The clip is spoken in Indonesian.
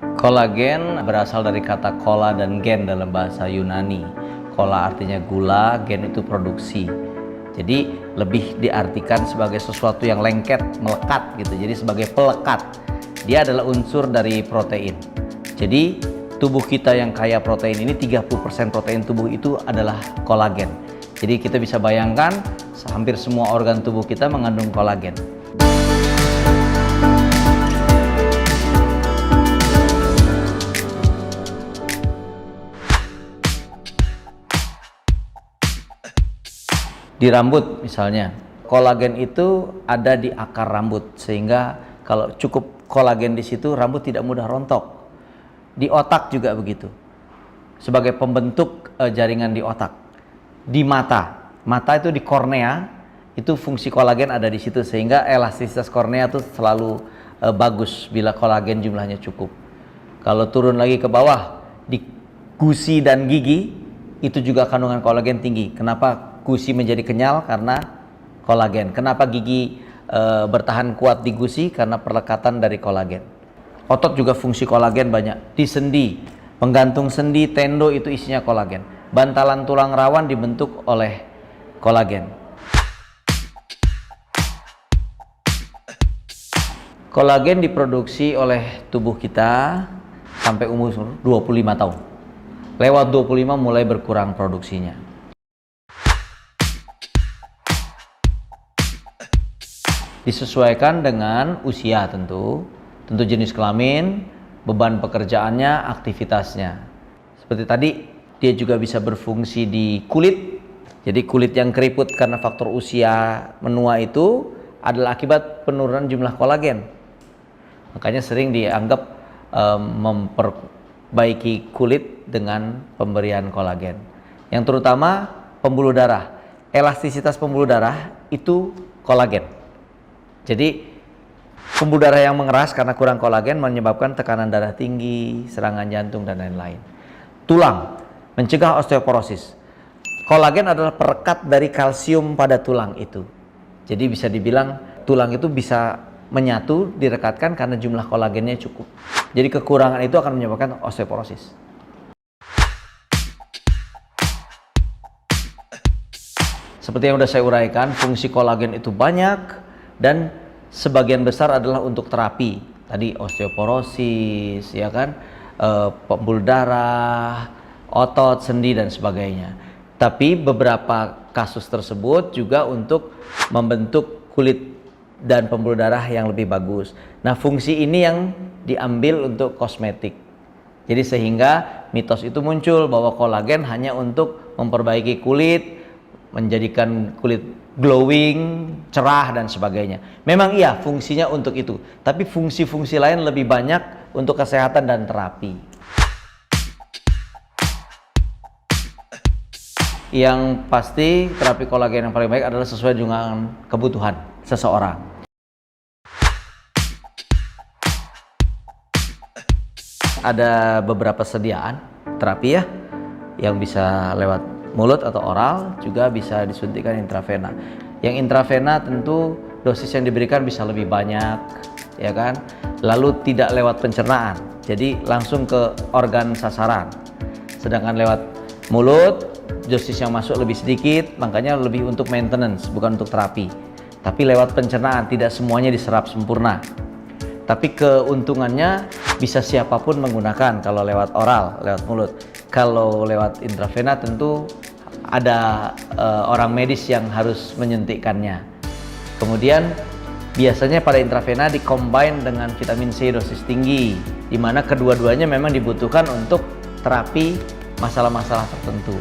Kolagen berasal dari kata kola dan gen dalam bahasa Yunani. Kola artinya gula, gen itu produksi. Jadi lebih diartikan sebagai sesuatu yang lengket, melekat gitu. Jadi sebagai pelekat. Dia adalah unsur dari protein. Jadi tubuh kita yang kaya protein ini 30% protein tubuh itu adalah kolagen. Jadi kita bisa bayangkan hampir semua organ tubuh kita mengandung kolagen. Di rambut misalnya, kolagen itu ada di akar rambut, sehingga kalau cukup kolagen di situ rambut tidak mudah rontok. Di otak juga begitu, sebagai pembentuk jaringan di otak. Di mata itu di kornea, itu fungsi kolagen ada di situ, sehingga elastisitas kornea itu selalu bagus bila kolagen jumlahnya cukup. Kalau turun lagi ke bawah, di gusi dan gigi itu juga kandungan kolagen tinggi. Kenapa gusi menjadi kenyal? Karena kolagen. Kenapa gigi bertahan kuat di gusi? Karena perlekatan dari kolagen. Otot juga fungsi kolagen banyak. Di sendi, penggantung sendi, tendo itu isinya kolagen. Bantalan tulang rawan dibentuk oleh kolagen. Kolagen diproduksi oleh tubuh kita sampai umur 25 tahun. Lewat 25 mulai berkurang produksinya. Disesuaikan dengan usia tentu jenis kelamin, beban pekerjaannya, aktivitasnya. Seperti tadi, dia juga bisa berfungsi di kulit. Jadi kulit yang keriput karena faktor usia menua itu adalah akibat penurunan jumlah kolagen. Makanya sering dianggap memperbaiki kulit dengan pemberian kolagen. Yang terutama pembuluh darah. Elastisitas pembuluh darah itu kolagen. Jadi pembuluh darah yang mengeras karena kurang kolagen menyebabkan tekanan darah tinggi, serangan jantung, dan lain-lain. Tulang, mencegah osteoporosis. Kolagen adalah perekat dari kalsium pada tulang itu. Jadi bisa dibilang tulang itu bisa menyatu, direkatkan karena jumlah kolagennya cukup. Jadi kekurangan itu akan menyebabkan osteoporosis. Seperti yang sudah saya uraikan, fungsi kolagen itu banyak dan sebagian besar adalah untuk terapi. Tadi osteoporosis, ya kan, pembuluh darah, otot, sendi, dan sebagainya. Tapi beberapa kasus tersebut juga untuk membentuk kulit dan pembuluh darah yang lebih bagus. Nah, fungsi ini yang diambil untuk kosmetik. Jadi sehingga mitos itu muncul bahwa kolagen hanya untuk memperbaiki kulit, menjadikan kulit glowing, cerah, dan sebagainya. Memang iya fungsinya untuk itu, tapi fungsi-fungsi lain lebih banyak untuk kesehatan dan terapi. Yang pasti terapi kolagen yang paling baik adalah sesuai dengan kebutuhan seseorang. Ada beberapa sediaan terapi ya, yang bisa lewat mulut atau oral, juga bisa disuntikkan intravena. Yang intravena tentu dosis yang diberikan bisa lebih banyak, ya kan? Lalu tidak lewat pencernaan, jadi langsung ke organ sasaran. Sedangkan lewat mulut, dosis yang masuk lebih sedikit, makanya lebih untuk maintenance, bukan untuk terapi. Tapi lewat pencernaan, tidak semuanya diserap sempurna. Tapi keuntungannya bisa siapapun menggunakan kalau lewat oral, lewat mulut. Kalau lewat intravena tentu ada orang medis yang harus menyuntikkannya. Kemudian biasanya pada intravena dikombin dengan vitamin C dosis tinggi, di mana kedua-duanya memang dibutuhkan untuk terapi masalah-masalah tertentu.